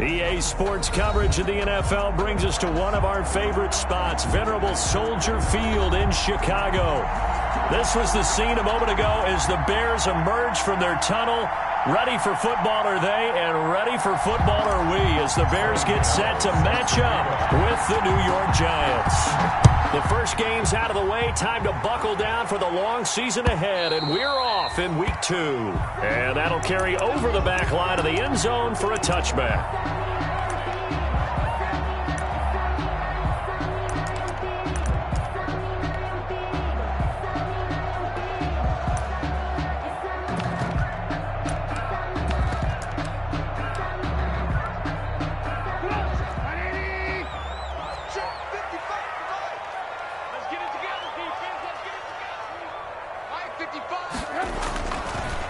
EA Sports coverage of the NFL brings us to one of our favorite spots, venerable Soldier Field in Chicago. This was the scene a moment ago as the Bears emerged from their tunnel. Ready for football are they, and ready for football are we as the Bears get set to match up with the New York Giants. The first game's out of the way. Time to buckle down for the long season ahead, and we're off in week 2. And that'll carry over the back line of the end zone for a touchback.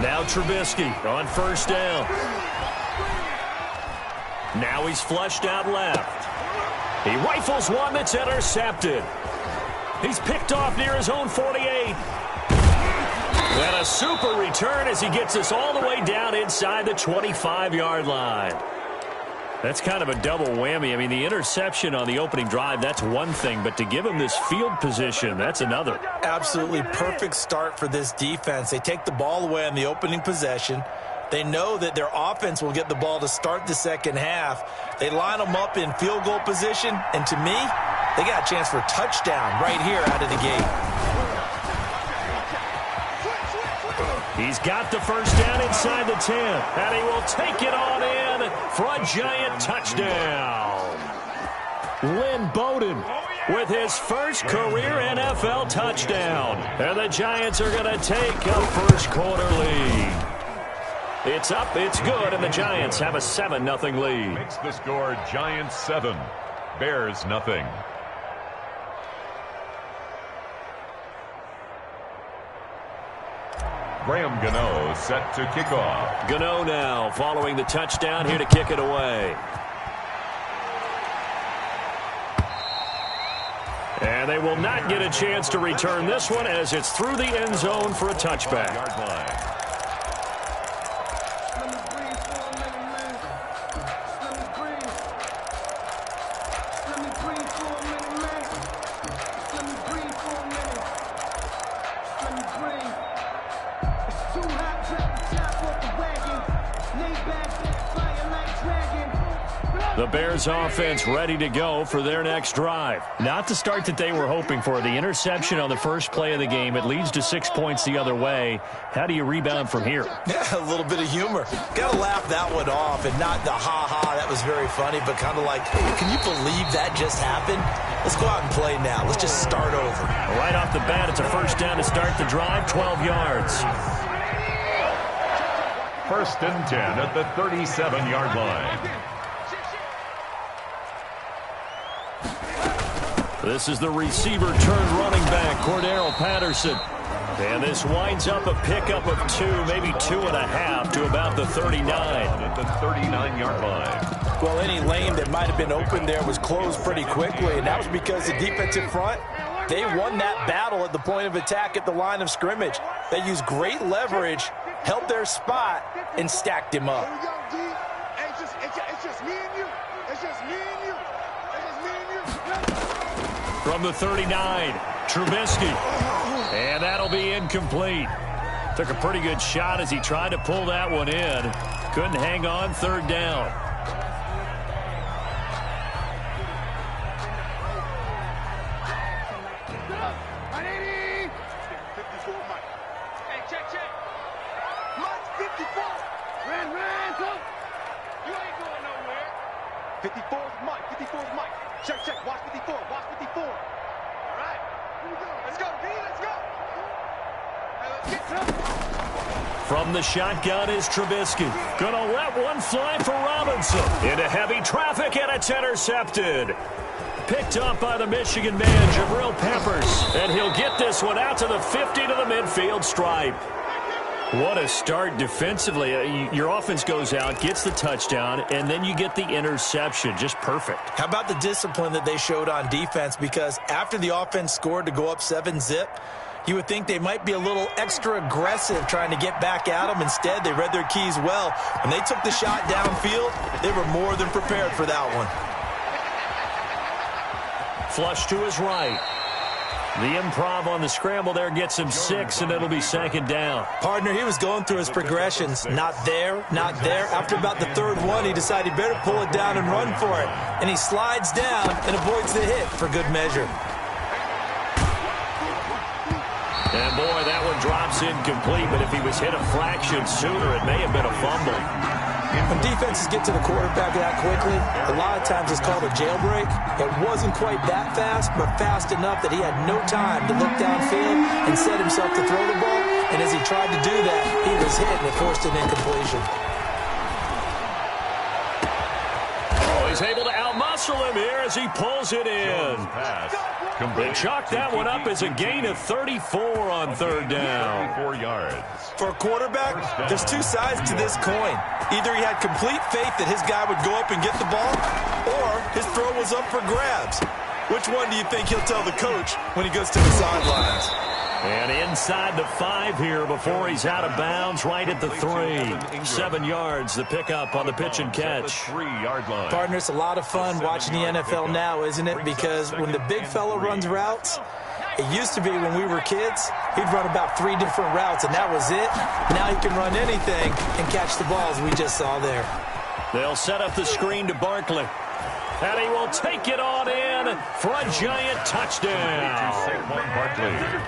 Now Trubisky on first down. Now he's flushed out left. He rifles one that's intercepted. He's picked off near his own 48. And a super return as he gets us all the way down inside the 25-yard line. That's kind of a double whammy. I mean, the interception on the opening drive, that's one thing, but to give him this field position, that's another. Absolutely perfect start for this defense. They take the ball away on the opening possession. They know that their offense will get the ball to start the second half. They line them up in field goal position, and to me, they got a chance for a touchdown right here out of the gate. He's got the first down inside the 10, and he will take it on in for a Giant touchdown. Lynn Bowden with his first career NFL touchdown. And the Giants are going to take a first quarter lead. It's up, it's good, and the Giants have a 7-0 lead. Makes the score Giants 7, Bears nothing. Graham Gano set to kick off. Gano now following the touchdown here to kick it away. And they will not get a chance to return this one as it's through the end zone for a touchback. The Bears offense ready to go for their next drive. Not the start that they were hoping for. The interception on the first play of the game. It leads to 6 points the other way. How do you rebound from here? Yeah, a little bit of humor. Got to laugh that one off and not the ha-ha. That was very funny, but kind of like, can you believe that just happened? Let's go out and play now. Let's just start over. Right off the bat, it's a first down to start the drive, 12 yards. First and 10 at the 37-yard line. This is the receiver turned running back, Cordero Patterson. And this winds up a pickup of 2, maybe 2.5 to about the 39. At the 39-yard line. Well, any lane that might have been open there was closed pretty quickly, and that was because the defensive front, they won that battle at the point of attack at the line of scrimmage. They used great leverage, held their spot, and stacked him up. It's just me and you. It's just me and you. From the 39, Trubisky. And that'll be incomplete. Took a pretty good shot as he tried to pull that one in. Couldn't hang on, third down. From the shotgun is Trubisky. Gonna let one fly for Robinson. Into heavy traffic, and it's intercepted. Picked up by the Michigan man, Jabril Peppers. And he'll get this one out to the 50 to the midfield stripe. What a start defensively. Your offense goes out, gets the touchdown, and then you get the interception. Just perfect. How about the discipline that they showed on defense? Because after the offense scored to go up 7-zip, You would think they might be a little extra aggressive trying to get back at him. Instead, they read their keys well. When they took the shot downfield, they were more than prepared for that one. Flush to his right. The improv on the scramble there gets him 6, and it'll be second down. Partner, he was going through his progressions. Not there, not there. After about the third one, he decided he better pull it down and run for it. And he slides down and avoids the hit for good measure. And, boy, that one drops incomplete, but if he was hit a fraction sooner, it may have been a fumble. When defenses get to the quarterback that quickly, a lot of times it's called a jailbreak. It wasn't quite that fast, but fast enough that he had no time to look downfield and set himself to throw the ball. And as he tried to do that, he was hit and it forced an incompletion. Oh, he's able to outmuscle him here as he pulls it in. They chalk that one up as a gain of 34 on third down. 4 yards. For a quarterback, there's two sides to this coin. Either he had complete faith that his guy would go up and get the ball, or his throw was up for grabs. Which one do you think he'll tell the coach when he goes to the sidelines? And inside the 5 here before he's out of bounds, right at the 3. 7 yards, the pickup on the pitch and catch. 3-yard line. Partner, it's a lot of fun watching the NFL now, isn't it? Because when the big fella runs routes, it used to be when we were kids, he'd run about 3 different routes, and that was it. Now he can run anything and catch the balls we just saw there. They'll set up the screen to Barkley. And he will take it on in for a giant touchdown.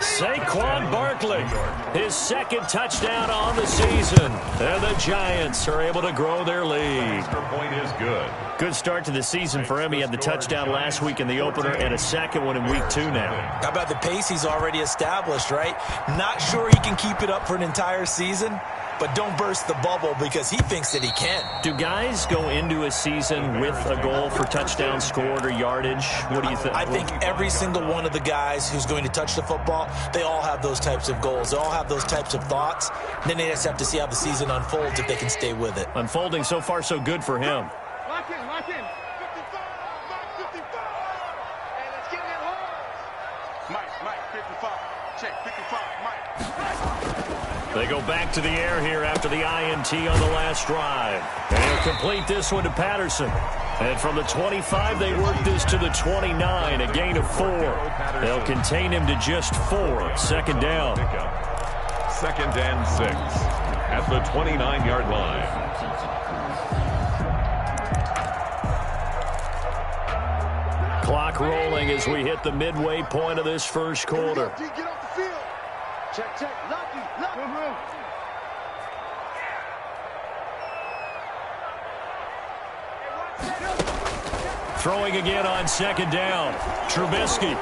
Saquon Barkley, his second touchdown on the season. And the Giants are able to grow their lead. Extra point is good. Good start to the season for him. He had the touchdown last week in the opener and a second one in week 2 now. How about the pace he's already established, right? Not sure he can keep it up for an entire season, but don't burst the bubble because he thinks that he can. Do guys go into a season with a goal for touchdowns scored or yardage? What do you think? I think every single one of the guys who's going to touch the football, they all have those types of goals. They all have those types of thoughts. And then they just have to see how the season unfolds if they can stay with it. Unfolding so far so good for him. Lock in, lock in. 55, Mike 55. And let's get it home. Mike 55. Check, 55, Mike. They go back to the air here after the INT on the last drive. And he'll complete this one to Patterson. And from the 25, they work this to the 29, a gain of 4. They'll contain him to just 4. Second down. 2nd and 6 at the 29-yard line. Clock rolling as we hit the midway point of this first quarter. Get off the field. Check. Lucky. Throwing again on second down. Trubisky.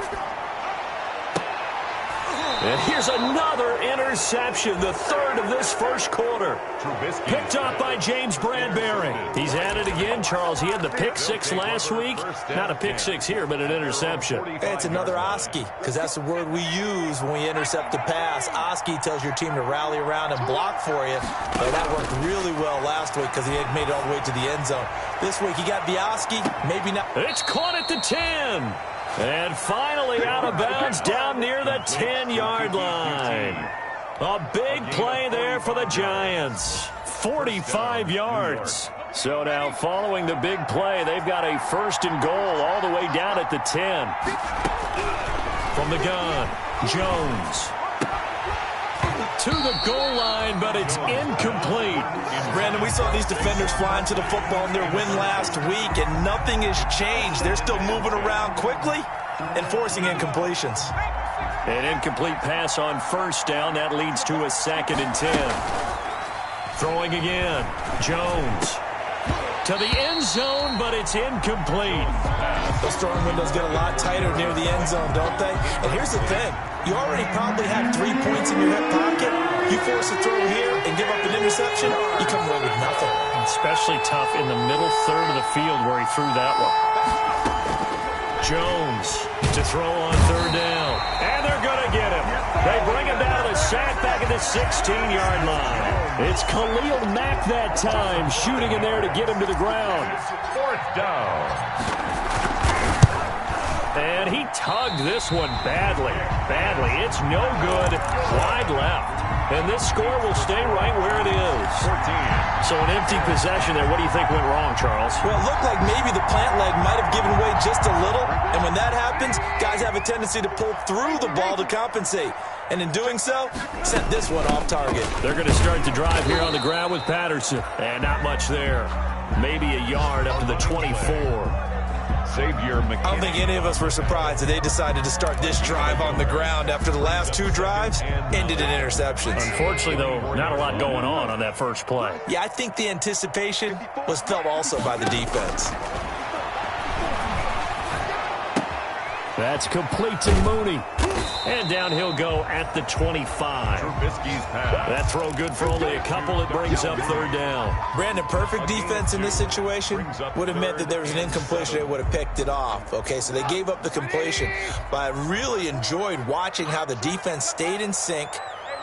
And here's another interception, the third of this first quarter. Picked up by James Bradbury. He's at it again, Charles. He had the pick 6 last week. Not a pick 6 here, but an interception. Hey, it's another Oski, because that's the word we use when we intercept the pass. Oski tells your team to rally around and block for you. But that worked really well last week because he had made it all the way to the end zone. This week he got the Oski, maybe not. It's caught at the 10. And finally out of bounds down near the 10-yard line. A big play there for the Giants. 45 yards. So now following the big play, they've got a 1st and goal all the way down at the 10. From the gun, Jones. To the goal line, but it's incomplete. Brandon, we saw these defenders flying to the football in their win last week, and nothing has changed. They're still moving around quickly and forcing incompletions. An incomplete pass on 1st down. That leads to a 2nd and 10. Throwing again. Jones. To the end zone, but it's incomplete. Those throwing windows get a lot tighter near the end zone, don't they? And here's the thing. You already probably have 3 points in your hip pocket. You force a throw here and give up an interception, you come away with nothing. Especially tough in the middle third of the field where he threw that one. Jones to throw on 3rd down. And they're going to get him. They bring him down to the sack back at the 16-yard line. It's Khalil Mack that time, shooting in there to get him to the ground. 4th down. And he tugged this one badly. It's no good. Wide left. And this score will stay right where it is. 14. So an empty possession there. What do you think went wrong, Charles? Well, it looked like maybe the plant leg might have given way just a little. And when that happens, guys have a tendency to pull through the ball to compensate. And in doing so, sent this one off target. They're going to start the drive here on the ground with Patterson. And not much there. Maybe a yard up to the 24. I don't think any of us were surprised that they decided to start this drive on the ground after the last two drives ended in interceptions. Unfortunately, though, not a lot going on that first play. Yeah, I think the anticipation was felt also by the defense. That's complete to Mooney. And down he'll go at the 25. That throw good for only a couple. It brings up third down. Brandon, perfect defense in this situation would have meant that there was an incompletion. They would have picked it off. Okay, so they gave up the completion. But I really enjoyed watching how the defense stayed in sync,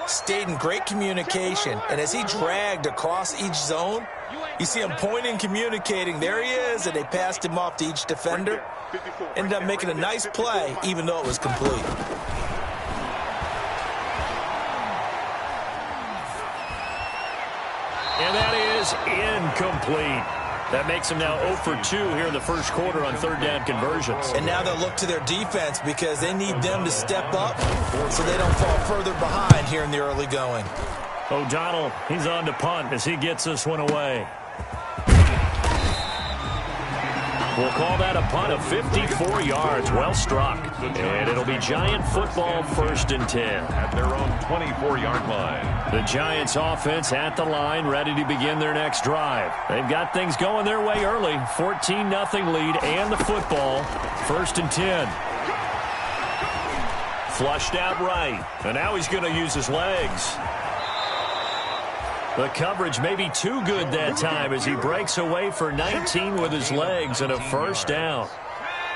stayed in great communication. And as he dragged across each zone, you see him pointing, communicating. There he is, and they passed him off to each defender. Ended up making a nice play, even though it was complete. And that is incomplete. That makes them now 0 for 2 here in the first quarter on third down conversions. And now they'll look to their defense because they need them to step up so they don't fall further behind here in the early going. O'Donnell, he's on to punt as he gets this one away. We'll call that a punt of 54 yards. Well struck. And it'll be Giant football, 1st and 10. At their own 24-yard line. The Giants offense at the line, ready to begin their next drive. They've got things going their way early. 14-0 lead and the football. 1st and 10. Flushed out right. And now he's going to use his legs. The coverage may be too good that time as he breaks away for 19 with his legs and a first down.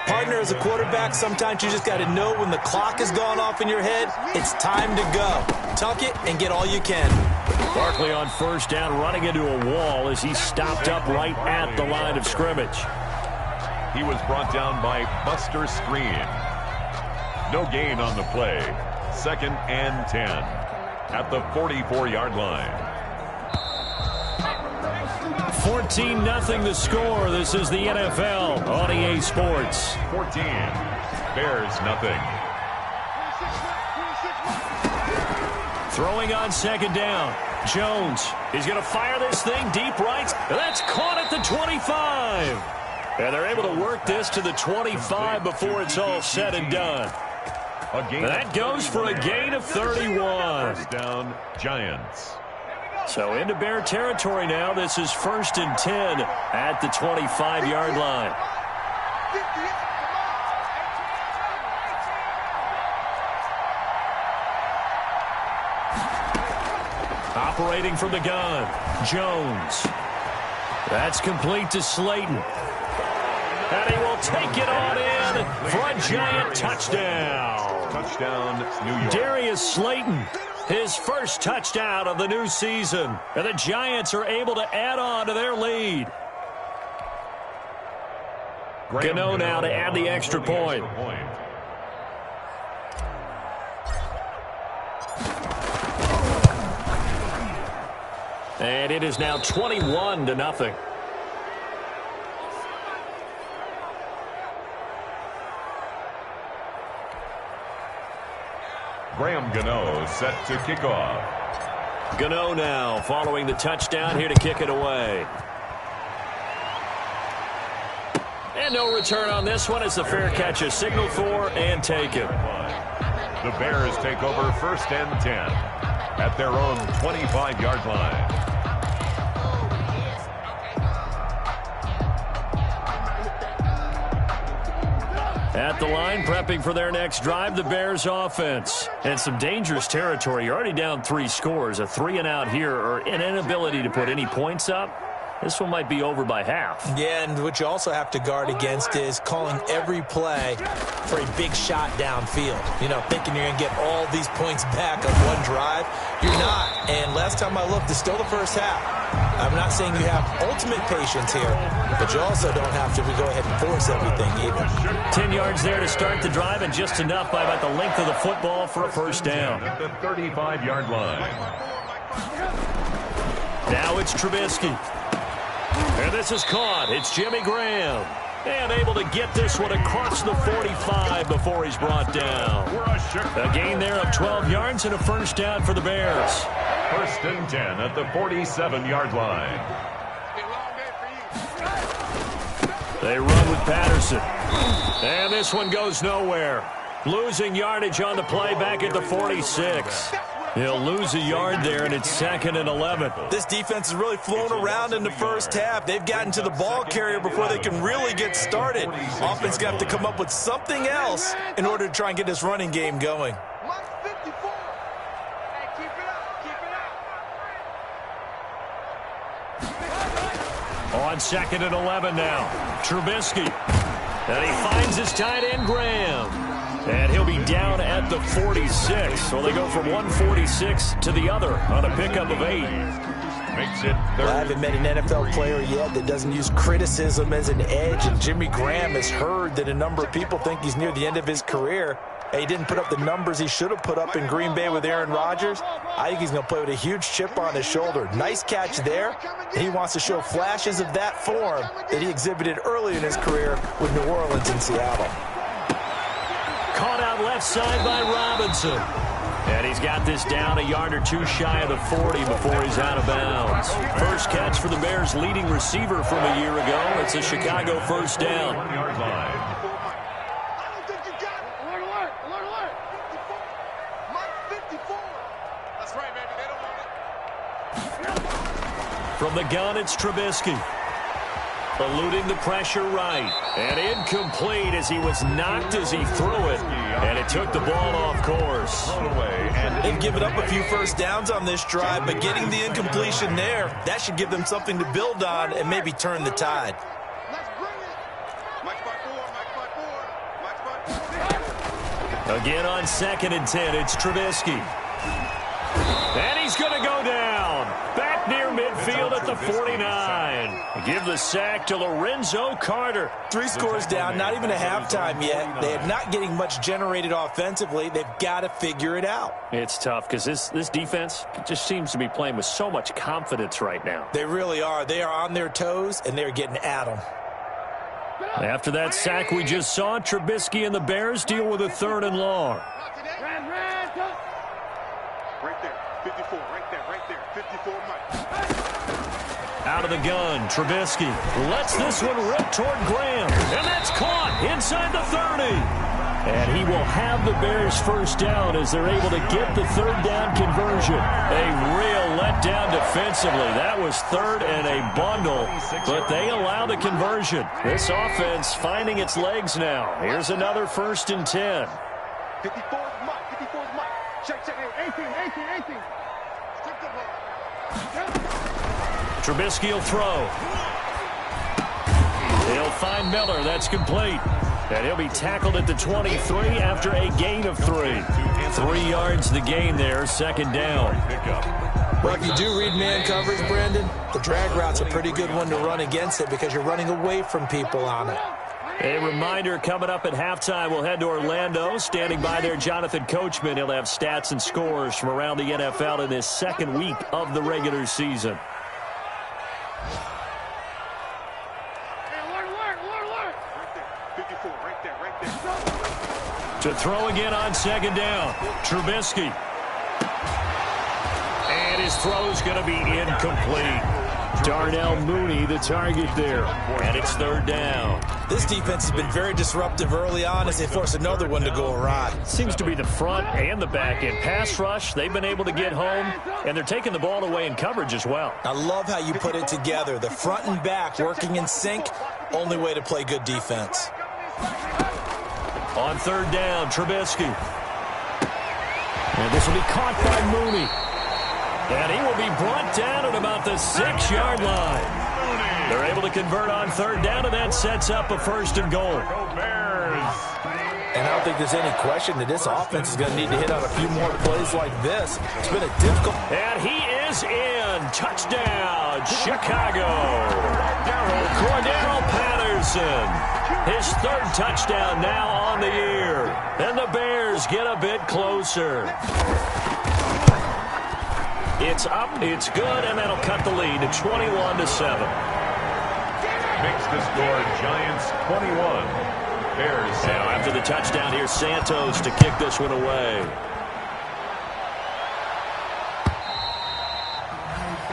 Partner, as a quarterback, sometimes you just got to know when the clock has gone off in your head, it's time to go. Tuck it and get all you can. Barkley on first down running into a wall as he stopped up right at the line of scrimmage. He was brought down by Buster Screen. No gain on the play. 2nd and 10 at the 44-yard line. 14-0 the score. This is the NFL on EA Sports. 14. Bears nothing. Throwing on 2nd down. Jones. He's going to fire this thing deep right. That's caught at the 25. And they're able to work this to the 25 before it's all said and done. That goes for a gain of 31. First down, Giants. So into Bear territory now. This is 1st and 10 at the 25-yard line. Operating from the gun, Jones. That's complete to Slayton. And he will take it on in for a Giant touchdown. Touchdown, New York. Darius Slayton. His first touchdown of the new season. And the Giants are able to add on to their lead. Gano now to add the extra point. And it is now 21-0. Graham Gano set to kick off. Gano now following the touchdown here to kick it away. And no return on this one as the fair catch is signaled for and taken. The Bears take over 1st and 10 at their own 25-yard line. At the line, prepping for their next drive, the Bears offense. And some dangerous territory. You're already down 3 scores. A 3-and-out here or an inability to put any points up. This one might be over by half. Yeah, and what you also have to guard against is calling every play for a big shot downfield. You know, thinking you're going to get all these points back on one drive. You're not. And last time I looked, it's still the first half. I'm not saying you have ultimate patience here, but you also don't have to go ahead and force everything either. 10 yards there to start the drive, and just enough by about the length of the football for a first down. At the 35-yard line. Now it's Trubisky. And this is caught. It's Jimmy Graham. And able to get this one across the 45 before he's brought down. A gain there of 12 yards and a first down for the Bears. First and 10 at the 47-yard line. They run with Patterson. And this one goes nowhere. Losing yardage on the play back at the 46. He'll lose a yard there, and it's 2nd and 11. This defense has really flown around in the first half. They've gotten to the ball carrier before they can really get started. Offense going to have to come up with something else in order to try and get this running game going. On 2nd and 11 now. Trubisky. And he finds his tight end, Graham. And he'll be down at the 46. So they go from 146 to the other on a pickup of 8. Makes it Well, I haven't met an NFL player yet that doesn't use criticism as an edge. And Jimmy Graham has heard that a number of people think he's near the end of his career. He didn't put up the numbers he should have put up in Green Bay with Aaron Rodgers. I think he's going to play with a huge chip on his shoulder. Nice catch there. And he wants to show flashes of that form that he exhibited early in his career with New Orleans and Seattle. Caught out left side by Robinson. And he's got this down a yard or two shy of the 40 before he's out of bounds. First catch for the Bears' leading receiver from a year ago. It's a Chicago first down. From the gun, it's Trubisky. Eluding the pressure right. And incomplete as he was knocked as he threw it. And it took the ball off course. They've given up a few first downs on this drive, but getting the incompletion there, that should give them something to build on and maybe turn the tide. Again on 2nd and 10, it's Trubisky. And he's going to go down. Back near midfield at the 49. Give the sack to Lorenzo Carter. 3 scores down, not even a halftime yet. They are not getting much generated offensively. They've got to figure it out. It's tough because this defense just seems to be playing with so much confidence right now. They really are. They are on their toes, and they're getting at them. After that sack we just saw, Trubisky and the Bears deal with a 3rd and long. Right there, 54, right there, 54, Mike. Out of the gun, Trubisky lets this one rip toward Graham. And that's caught inside the 30. And he will have the Bears first down as they're able to get the 3rd down conversion. A real letdown defensively. That was 3rd and a bundle, but they allow the conversion. This offense finding its legs now. Here's another 1st and 10. 54 is Mike, 54 is Mike. Check, 18. Trubisky will throw. He'll find Miller. That's complete. And he'll be tackled at the 23 after a gain of 3. 3 yards the gain there, 2nd down. Well, if you do read man coverage, Brandon, the drag route's a pretty good one to run against it because you're running away from people on it. A reminder coming up at halftime, we'll head to Orlando. Standing by there, Jonathan Coachman. He'll have stats and scores from around the NFL in this 2nd week of the regular season. To throw again on 2nd down. Trubisky. And his throw's going to be incomplete. Darnell Mooney, the target there. And it's 3rd down. This defense has been very disruptive early on as they force another one to go awry. Seems to be the front and the back end. Pass rush, they've been able to get home, and they're taking the ball away in coverage as well. I love how you put it together. The front and back working in sync, only way to play good defense. On 3rd down, Trubisky. And this will be caught by Mooney. And he will be brought down at about the 6-yard line. They're able to convert on 3rd down, and that sets up a 1st and goal. And I don't think there's any question that this offense is going to need to hit on a few more plays like this. It's been a difficult... And he is in. Touchdown, Chicago. Cordero Patterson. His third touchdown now on the year. And the Bears get a bit closer. It's up, it's good, and that'll cut the lead to 21-7. Makes the score Giants 21. Bears. Now after the touchdown, here's Santos to kick this one away.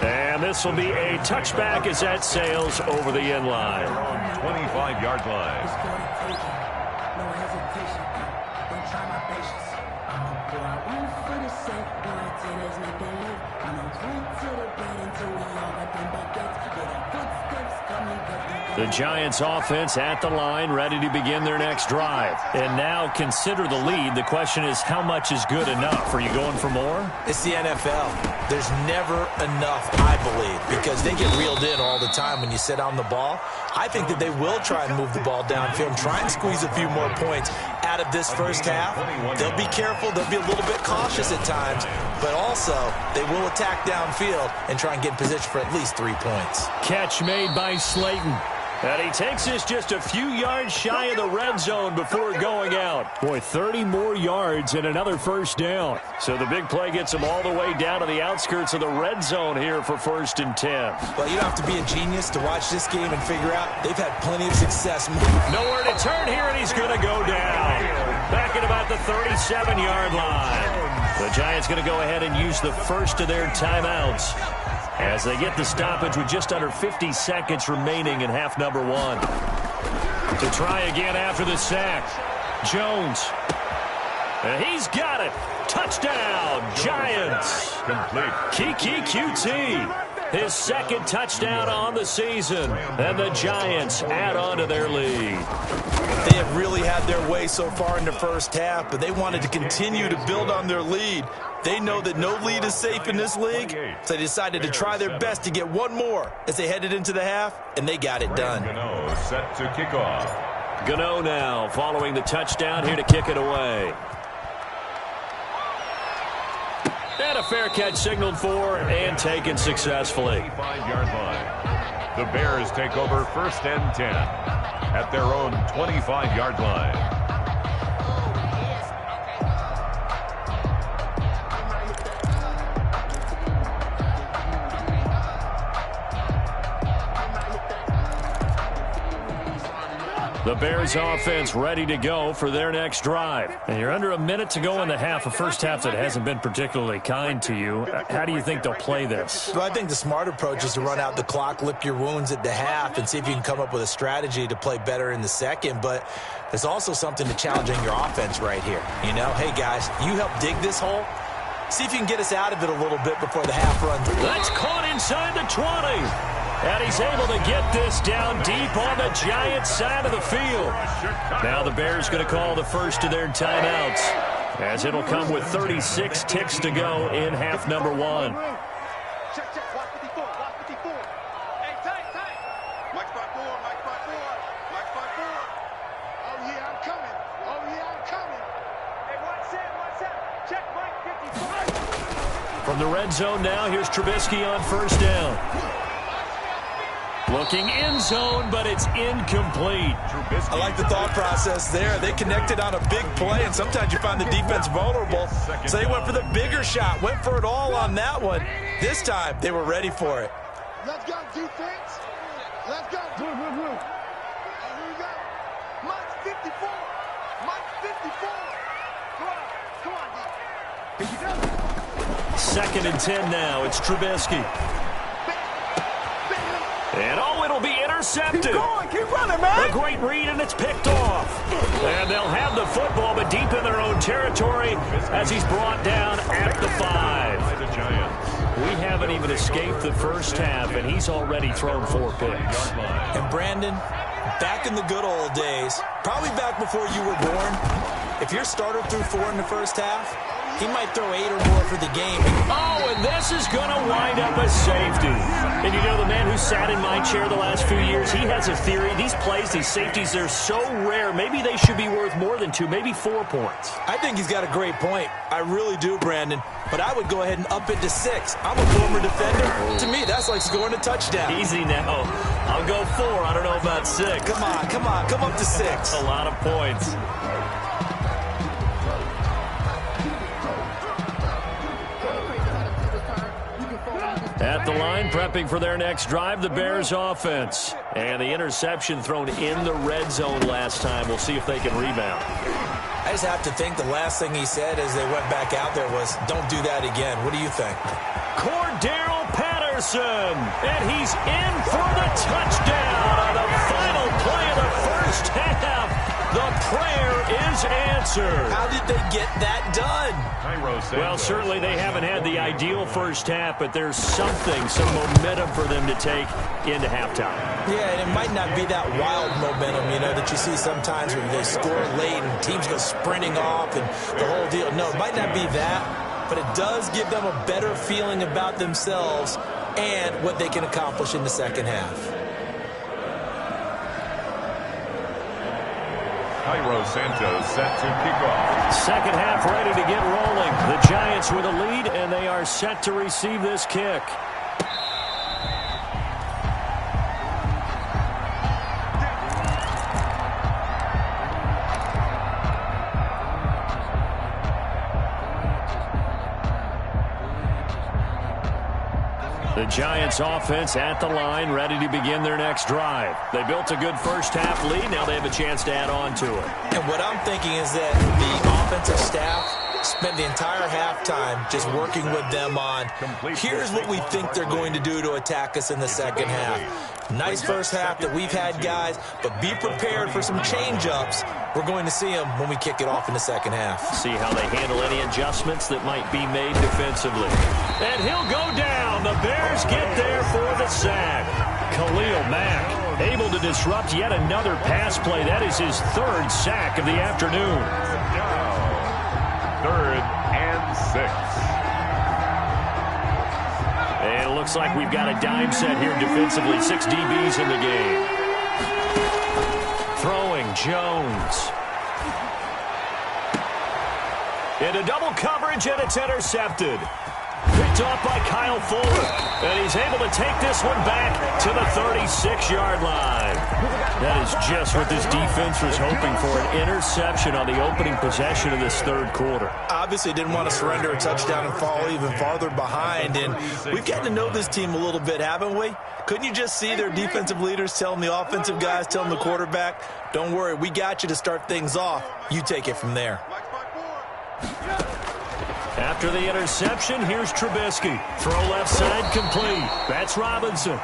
And this will be a touchback as that sails over the end line. 25-yard line. The Giants offense at the line, ready to begin their next drive. And now consider the lead. The question is, how much is good enough? Are you going for more? It's the NFL. There's never enough, I believe, because they get reeled in all the time when you sit on the ball. I think that they will try and move the ball downfield and try and squeeze a few more points out of this first half. They'll be careful. They'll be a little bit cautious at times, but also they will attack downfield and try and get in position for at least 3 points. Catch made by Slayton. And he takes this just a few yards shy of the red zone before going out. Boy, 30 more yards and another first down. So the big play gets him all the way down to the outskirts of the red zone here for 1st and 10. Well, you don't have to be a genius to watch this game and figure out they've had plenty of success. Nowhere to turn here, and he's going to go down. Back at about the 37-yard line. The Giants going to go ahead and use the first of their timeouts as they get the stoppage with just under 50 seconds remaining in half number 1. To try again after the sack. Jones. And he's got it. Touchdown, Giants. Complete. Kiki QT. His second touchdown on the season. And the Giants add on to their lead. They have really had their way so far in the first half, but they wanted to continue to build on their lead. They know that no lead is safe in this league, so they decided to try their best to get one more as they headed into the half, and they got it done. Gano set to kick off. Gano now following the touchdown here to kick it away. And a fair catch signaled for and taken successfully. 25-yard line. The Bears take over 1st and 10 at their own 25-yard line. The Bears offense ready to go for their next drive. And you're under a minute to go in the half, a first half that hasn't been particularly kind to you. How do you think they'll play this? Well, I think the smart approach is to run out the clock, lick your wounds at the half, and see if you can come up with a strategy to play better in the second. But there's also something to challenging your offense right here. You know, hey, guys, you help dig this hole. See if you can get us out of it a little bit before the half runs. That's caught inside the 20. And he's able to get this down deep on the Giants side of the field. Now the Bears going to call the first of their timeouts, as it'll come with 36 ticks to go in half number 1. Check, check. Watch 54. Watch 54. Hey, tight. Mike 5-4. Mike 5-4. Mike 5-4. Oh, yeah, I'm coming. Oh, yeah, I'm coming. Hey, watch that. Check Mike 55. From the red zone now, here's Trubisky on first down. Looking in zone, but it's incomplete. I like the thought process there. They connected on a big play, and sometimes you find the defense vulnerable. So they went for the bigger shot, went for it all on that one. This time, they were ready for it. Let's go, defense. Let's go. And here we go. Mike 54. Mike 54. Come on, D. Here you go. 2nd and 10 now. It's Trubisky. And it'll be intercepted. Keep going, keep running, man. A great read, and it's picked off. And they'll have the football, but deep in their own territory as he's brought down at the 5. The Giants. We haven't even escaped the first half, and he's already thrown 4 picks. And Brandon, back in the good old days, probably back before you were born, if your starter threw 4 in the first half, He might throw 8 or more for the game. Oh, and this is going to wind up a safety. And you know, the man who sat in my chair the last few years, he has a theory. These plays, these safeties, they're so rare. Maybe they should be worth more than 2, maybe 4 points. I think he's got a great point. I really do, Brandon. But I would go ahead and up it to 6. I'm a former defender. To me, that's like scoring a touchdown. Easy now. I'll go 4. I don't know about 6. Come on, come on. Come up to 6. A lot of points. At the line, prepping for their next drive, the Bears offense. And the interception thrown in the red zone last time. We'll see if they can rebound. I just have to think the last thing he said as they went back out there was, don't do that again. What do you think? Cordero Patterson. And he's in for the touchdown on the final play of the first half. The prayer is answered. How did they get that done? Well, certainly they haven't had the ideal first half, but there's something, some momentum for them to take into halftime. Yeah, and it might not be that wild momentum, you know, that you see sometimes when they score late and teams go sprinting off and the whole deal. No, it might not be that, but it does give them a better feeling about themselves and what they can accomplish in the second half. Cairo Santos set to kick off. Second half ready to get rolling. The Giants with a lead, and they are set to receive this kick. The Giants offense at the line, ready to begin their next drive. They built a good first half lead. Now they have a chance to add on to it. And what I'm thinking is that the offensive staff spent the entire halftime just working with them on, here's what we think they're going to do to attack us in the second half. Nice first half that we've had, guys, but be prepared for some change-ups. We're going to see them when we kick it off in the second half. See how they handle any adjustments that might be made defensively. And he'll go down. The Bears get there for the sack. Khalil Mack able to disrupt yet another pass play. That is his 3rd sack of the afternoon. Down. 3rd and 6. And it looks like we've got a dime set here defensively. 6 DBs in the game. Throwing Jones. Into double coverage, and it's intercepted. Picked off by Kyle Fuller. And he's able to take this one back to the 36-yard line. That is just what this defense was hoping for, an interception on the opening possession of this 3rd quarter. Obviously didn't want to surrender a touchdown and fall even farther behind. And we've gotten to know this team a little bit, haven't we? Couldn't you just see their defensive leaders telling the offensive guys, telling the quarterback, don't worry, we got you to start things off. You take it from there. After the interception, here's Trubisky. Throw left side complete. That's Robinson.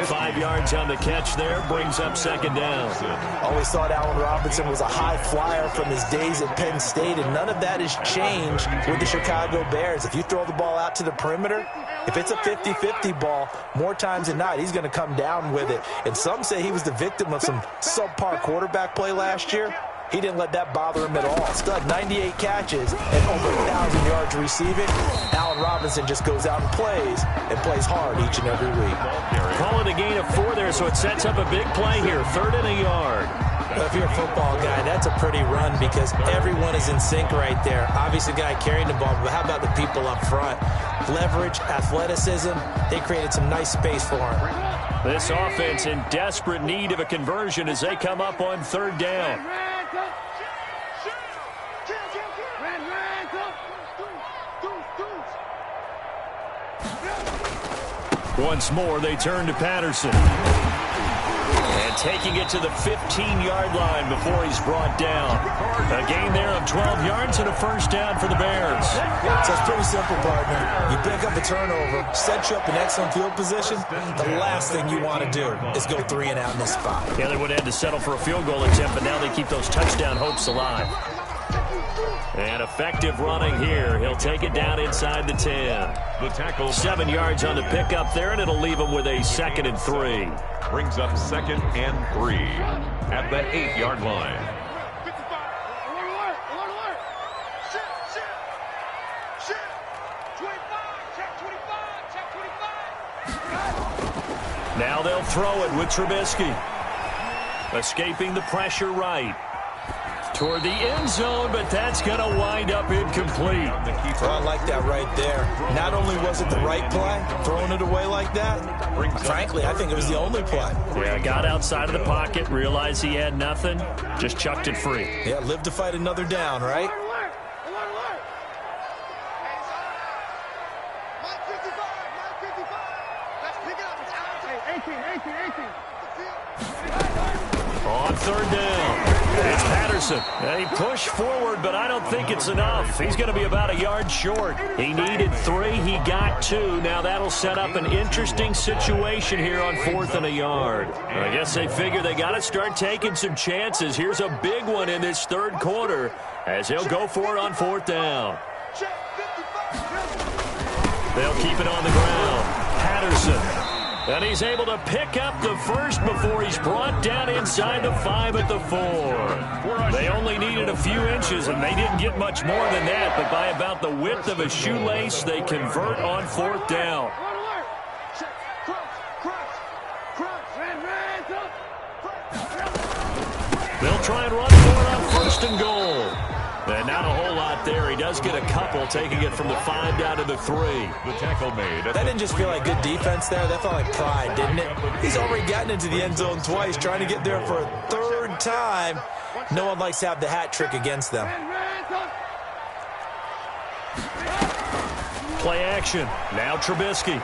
5 yards on the catch there, brings up 2nd down. Always thought Allen Robinson was a high flyer from his days at Penn State, and none of that has changed with the Chicago Bears. If you throw the ball out to the perimeter, if it's a 50-50 ball, more times than not, he's going to come down with it. And some say he was the victim of some subpar quarterback play last year. He didn't let that bother him at all. Stud, 98 catches and over 1,000 yards receiving. Allen Robinson just goes out and plays hard each and every week. Call it a gain of 4 there, so it sets up a big play here. 3rd and a yard. Well, if you're a football guy, that's a pretty run because everyone is in sync right there. Obviously, the guy carrying the ball, but how about the people up front? Leverage, athleticism, they created some nice space for him. This offense in desperate need of a conversion as they come up on 3rd down. Once more, they turn to Patterson. And taking it to the 15-yard line before he's brought down. A gain there of 12 yards and a 1st down for the Bears. So it's pretty simple, partner. You pick up a turnover, set you up in excellent field position. The last thing you want to do is go 3 and out in this spot. Yeah, they would have had to settle for a field goal attempt, but now they keep those touchdown hopes alive. And effective running here. He'll take it down inside the 10. The tackle. 7 yards on the pickup there, and it'll leave him with a 2nd and 3. Brings up 2nd and 3 at the 8-yard line. Now they'll throw it with Trubisky. Escaping the pressure right. Toward the end zone, but that's going to wind up incomplete. Well, I like that right there. Not only was it the right play, throwing it away like that, frankly, I think it was the only play. Yeah, got outside of the pocket, realized he had nothing, just chucked it free. Yeah, live to fight another down, right? On third down, it's Patterson. He pushed forward, but I don't think it's enough. He's going to be about a yard short. He needed 3. He got 2. Now that'll set up an interesting situation here on 4th and a yard. I guess they figure they got to start taking some chances. Here's a big one in this third quarter as they'll go for it on 4th down. They'll keep it on the ground. Patterson. And he's able to pick up the first before he's brought down inside the 5 at the 4. They only needed a few inches, and they didn't get much more than that. But by about the width of a shoelace, they convert on 4th down. They'll try and run for it on 1st and goal. And not a whole lot there. He does get a couple, taking it from the 5 down to the 3. The tackle made. That didn't just feel like good defense there. That felt like pride, didn't it? He's already gotten into the end zone twice, trying to get there for a 3rd time. No one likes to have the hat trick against them. Play action. Now Trubisky.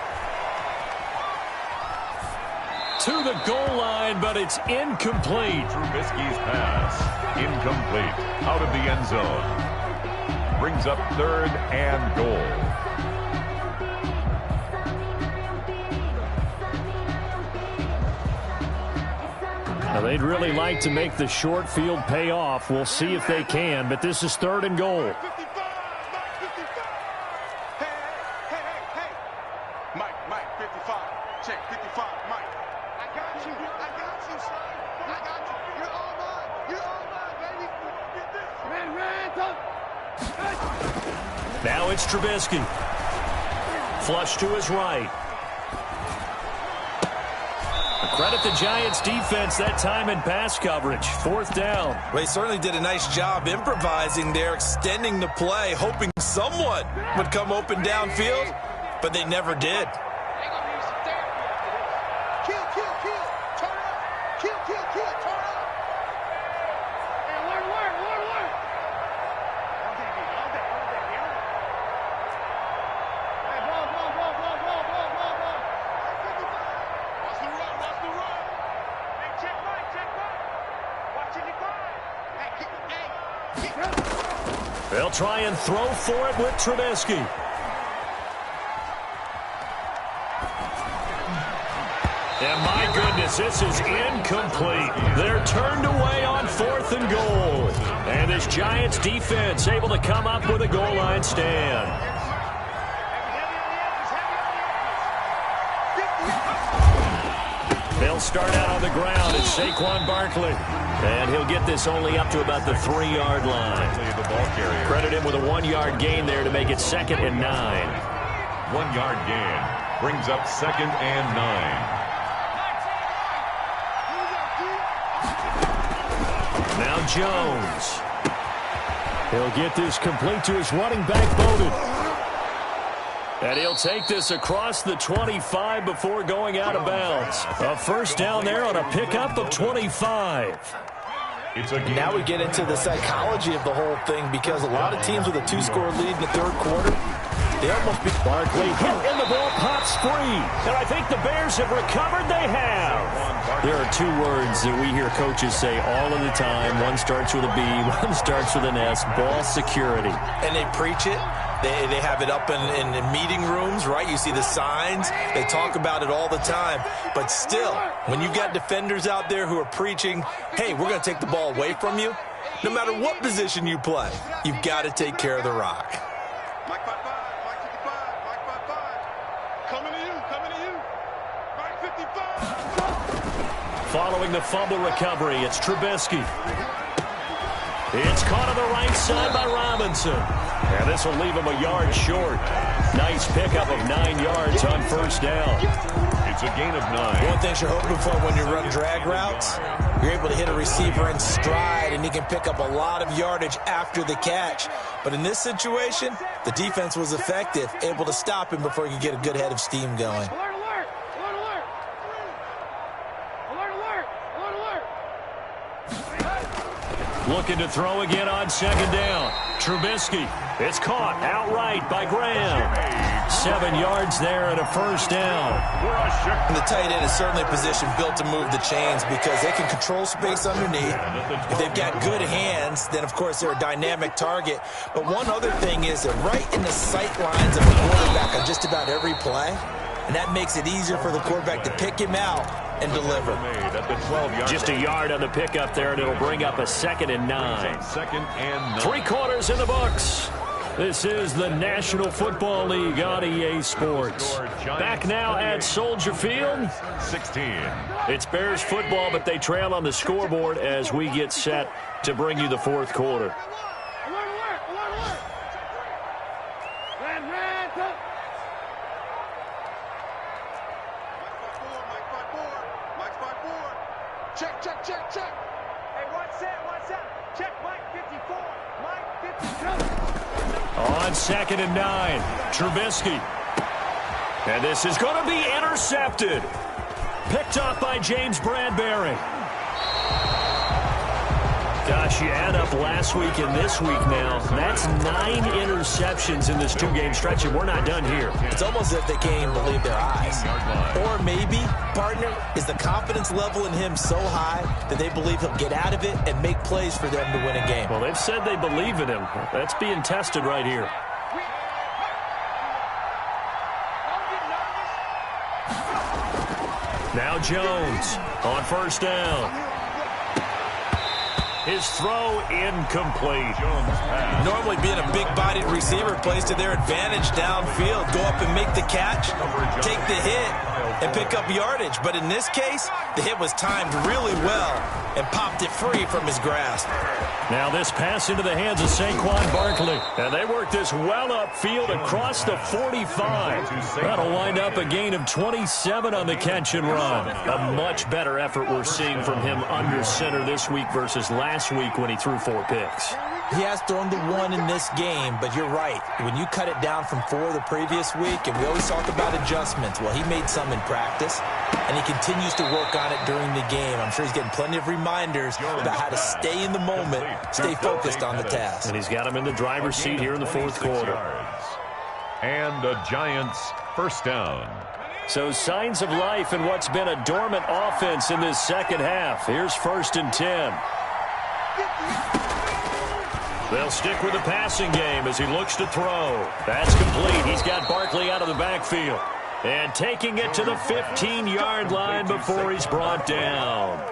To the goal line, but it's incomplete. Trubisky's pass. Incomplete. Out of the end zone. Brings up 3rd and goal. Now they'd really like to make the short field pay off. We'll see if they can, but this is 3rd and goal. Mike, 55. Check, 55, Mike. I got you, son. I got you. You're all mine, baby. Get this. Now it's Trubisky. Flush to his right. Credit the Giants defense that time in pass coverage. 4th down. Well, they certainly did a nice job improvising there, extending the play, hoping someone would come open downfield, but they never did. They'll try and throw for it with Trubisky. And my goodness, this is incomplete. They're turned away on 4th and goal. And this Giants defense able to come up with a goal line stand. They'll start out on the ground. It's Saquon Barkley. And he'll get this only up to about the 3-yard line. Credit him with a 1-yard gain there to make it 2nd and 9. 1-yard gain brings up 2nd and 9. Now Jones. He'll get this complete to his running back, Bowden. And he'll take this across the 25 before going out of bounds. A 1st down there on a pickup of 25. Now we get into the psychology of the whole thing, because a lot of teams with a 2-score lead in the 3rd quarter, they almost be... Barkley hit and the ball pops free. And I think the Bears have recovered. They have. There are 2 words that we hear coaches say all of the time. One starts with a B, one starts with an S. Ball security. And they preach it. They have it up in meeting rooms, right? You see the signs. They talk about it all the time. But still, when you've got defenders out there who are preaching, hey, we're going to take the ball away from you, no matter what position you play, you've got to take care of the rock. Mike 55, Mike 55, Mike 55. Coming to you. Mike 55. Following the fumble recovery, it's Trubisky. It's caught on the right side by Robinson. And this will leave him a yard short. Nice pickup of 9 yards on first down. It's a gain of 9. One thing you're hoping for when you run drag routes, you're able to hit a receiver in stride, and he can pick up a lot of yardage after the catch. But in this situation, the defense was effective, able to stop him before he could get a good head of steam going. Alert, alert! Alert, alert! Alert, alert! Alert, alert! Looking to throw again on second down. Trubisky. It's caught outright by Graham. 7 yards there and a first down. And the tight end is certainly a position built to move the chains because they can control space underneath. If they've got good hands, then of course they're a dynamic target. But one other thing is they're right in the sight lines of the quarterback on just about every play. And that makes it easier for the quarterback to pick him out and deliver. Just a yard on the pickup there, and it'll bring up a 2nd and 9. 2nd and 9. 3 quarters in the books. This is the National Football League on EA Sports. Back now at Soldier Field. 16. It's Bears football, but they trail on the scoreboard as we get set to bring you the 4th quarter. Alert, alert! Alert, alert! Red, red, go! Mike 5-4, Mike 5-4. Check, check, check, check. Hey, what's that? Check, Mike 54, Mike 52. On 2nd and 9, Trubisky. And this is going to be intercepted. Picked up by James Bradbury. Gosh, you add up last week and this week now. That's 9 interceptions in this 2-game stretch, and we're not done here. It's almost as if they can't even believe their eyes. Or maybe, partner, is the confidence level in him so high that they believe he'll get out of it and make plays for them to win a game. Well, they've said they believe in him. That's being tested right here. Now Jones on first down. His throw incomplete. Normally being a big-bodied receiver plays to their advantage downfield. Go up and make the catch, take the hit, and pick up yardage. But in this case, the hit was timed really well and popped it free from his grasp. Now this pass into the hands of Saquon Barkley. And they work this well upfield across the 45. That'll wind up a gain of 27 on the catch and run. A much better effort we're seeing from him under center this week versus last week when he threw 4 picks. He has thrown the 1 in this game, but you're right. When you cut it down from 4 the previous week, and we always talk about adjustments, well, he made some in practice, and he continues to work on it during the game. I'm sure he's getting plenty of reminders about how to stay in the moment, stay focused on the task. And he's got him in the driver's seat here in the 4th quarter. And the Giants first down. So signs of life in what's been a dormant offense in this second half. Here's 1st and 10. They'll stick with the passing game as he looks to throw. That's complete. He's got Barkley out of the backfield. And taking it to the 15-yard line before he's brought down.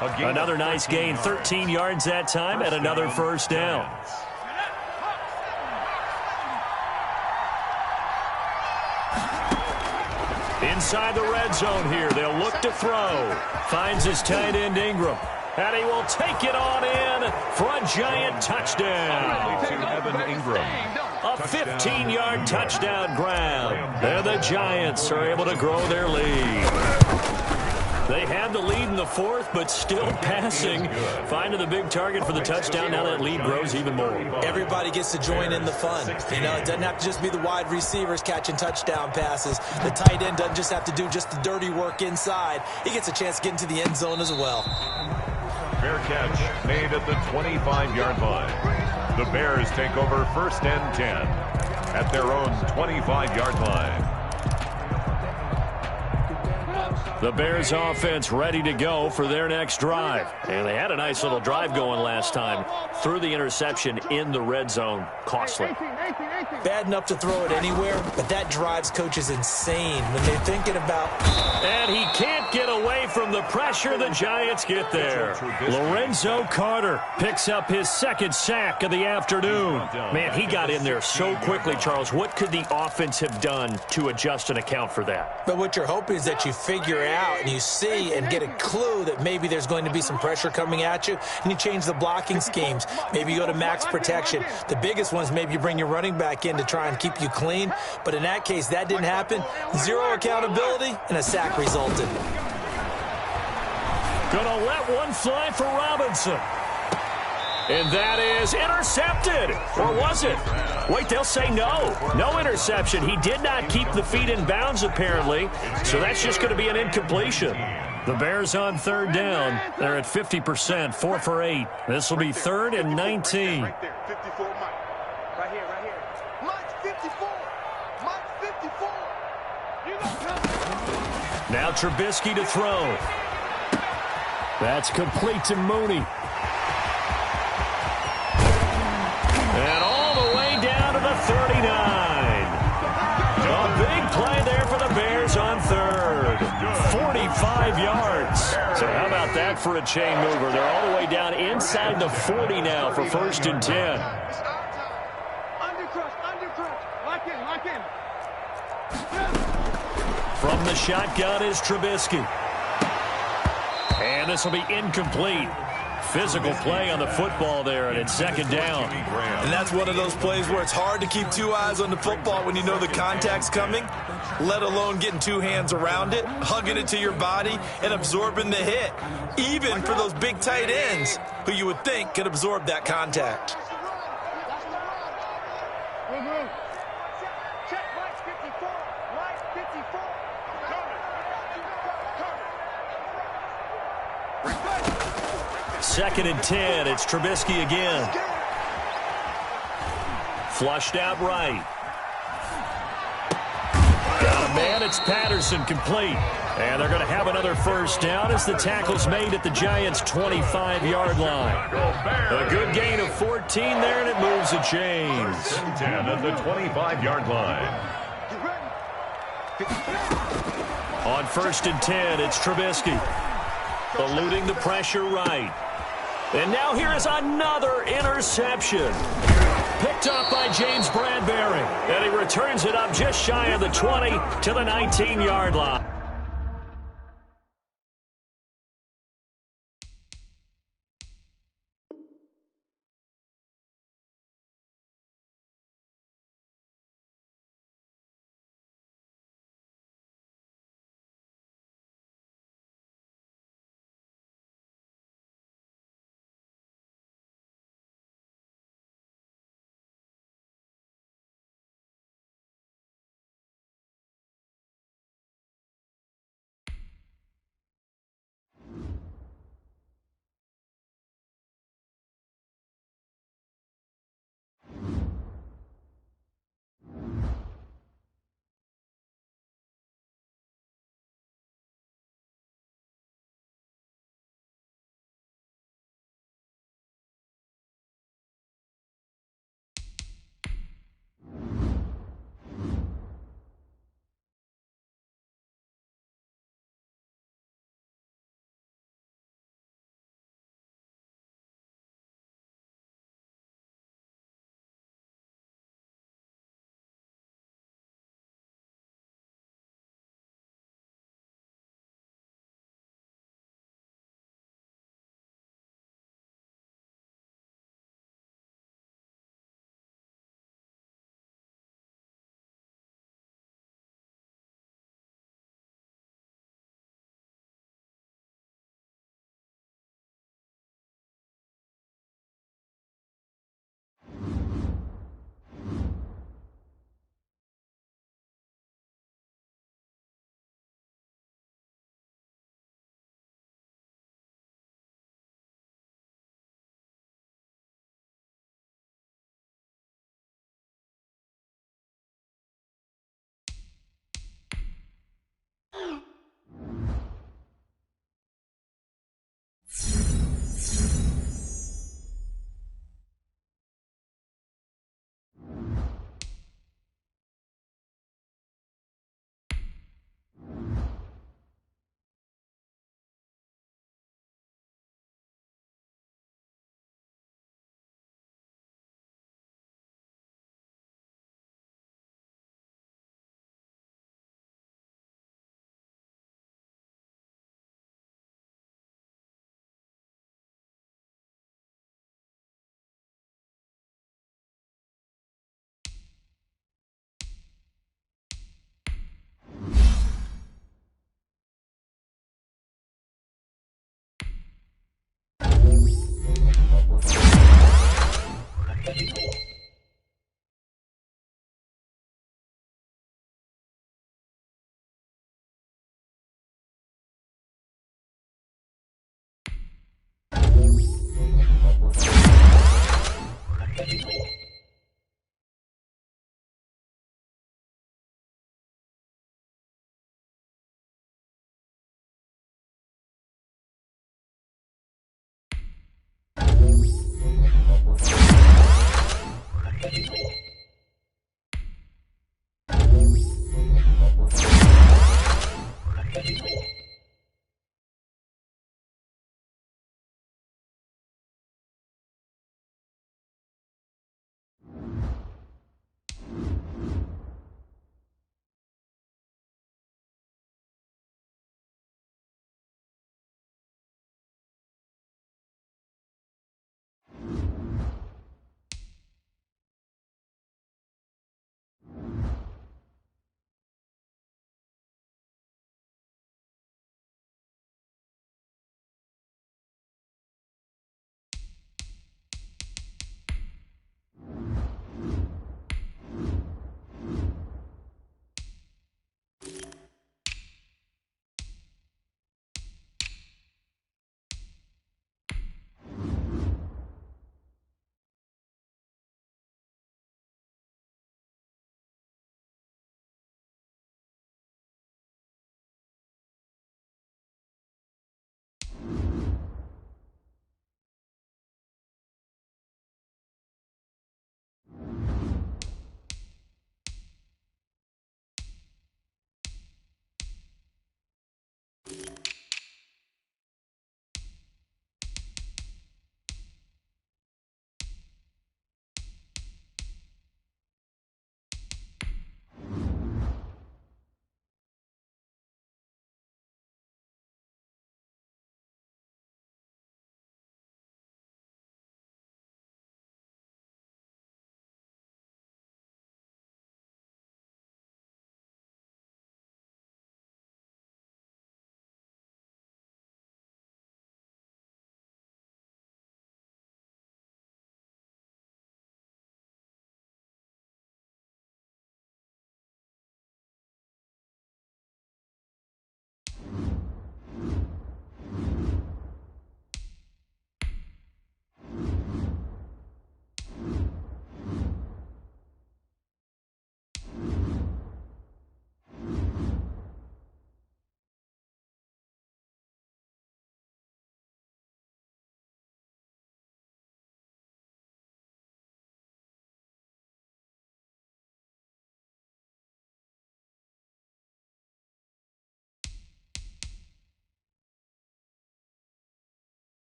Another nice gain, 13 yards that time, and another first down. Inside the red zone here, they'll look to throw. Finds his tight end Ingram. And he will take it on in for a giant touchdown. To Evan Ingram. A 15-yard touchdown grab. And the Giants are able to grow their lead. They had the lead in the 4th, but still passing. Finding the big target for the touchdown. Now that lead grows even more. Everybody gets to join in the fun. You know, it doesn't have to just be the wide receivers catching touchdown passes. The tight end doesn't just have to do just the dirty work inside. He gets a chance to get into the end zone as well. Fair catch made at the 25-yard line. The Bears take over 1st and 10 at their own 25-yard line. The Bears offense ready to go for their next drive. And they had a nice little drive going last time. Threw the interception in the red zone. Costly. Bad enough to throw it anywhere, but that drives coaches insane when they're thinking about... And he can't get away from the pressure. The Giants get there. Lorenzo Carter picks up his 2nd sack of the afternoon. Man, he got in there so quickly, Charles. What could the offense have done to adjust and account for that? But what you're hoping is that you figure out and you see and get a clue that maybe there's going to be some pressure coming at you, and you change the blocking schemes. Maybe you go to max protection. The biggest ones, maybe you bring your running back in to try and keep you clean. But in that case, that didn't happen. Zero accountability, and a sack resulted. Gonna let one fly for Robinson. And that is intercepted. Or was it? Wait, they'll say no. No interception. He did not keep the feet in bounds, apparently. So that's just going to be an incompletion. The Bears on third down. They're at 50%, 4 for 8. This will be 3rd and 19. Right there, 54, Mike. Right here, right here. Mike, 54. Mike, 54. You know, now Trubisky to throw. That's complete to Mooney. And all the way down to the 39. A big play there for the Bears on third. 45 yards. So how about that for a chain mover? They're all the way down inside the 40 now for 1st and 10. it's our time. Undercrush. Lock in. From the shotgun is Trubisky. And this will be incomplete. Physical play on the football there, and it's 2nd down. And that's one of those plays where it's hard to keep 2 eyes on the football when you know the contact's coming, let alone getting 2 hands around it, hugging it to your body, and absorbing the hit, even for those big tight ends who you would think could absorb that contact. Check Mike 54. Mike 54. Second and 10. It's Trubisky again. Flushed out right. Got a man. It's Patterson, complete. And they're going to have another first down as the tackle's made at the Giants' 25-yard line. A good gain of 14 there, and it moves the chains. 10 at the 25-yard line. On 1st and 10, it's Trubisky. Eluding the pressure right. And now here is another interception. Picked up by James Bradbury. And he returns it up just shy of the 20 to the 19-yard line.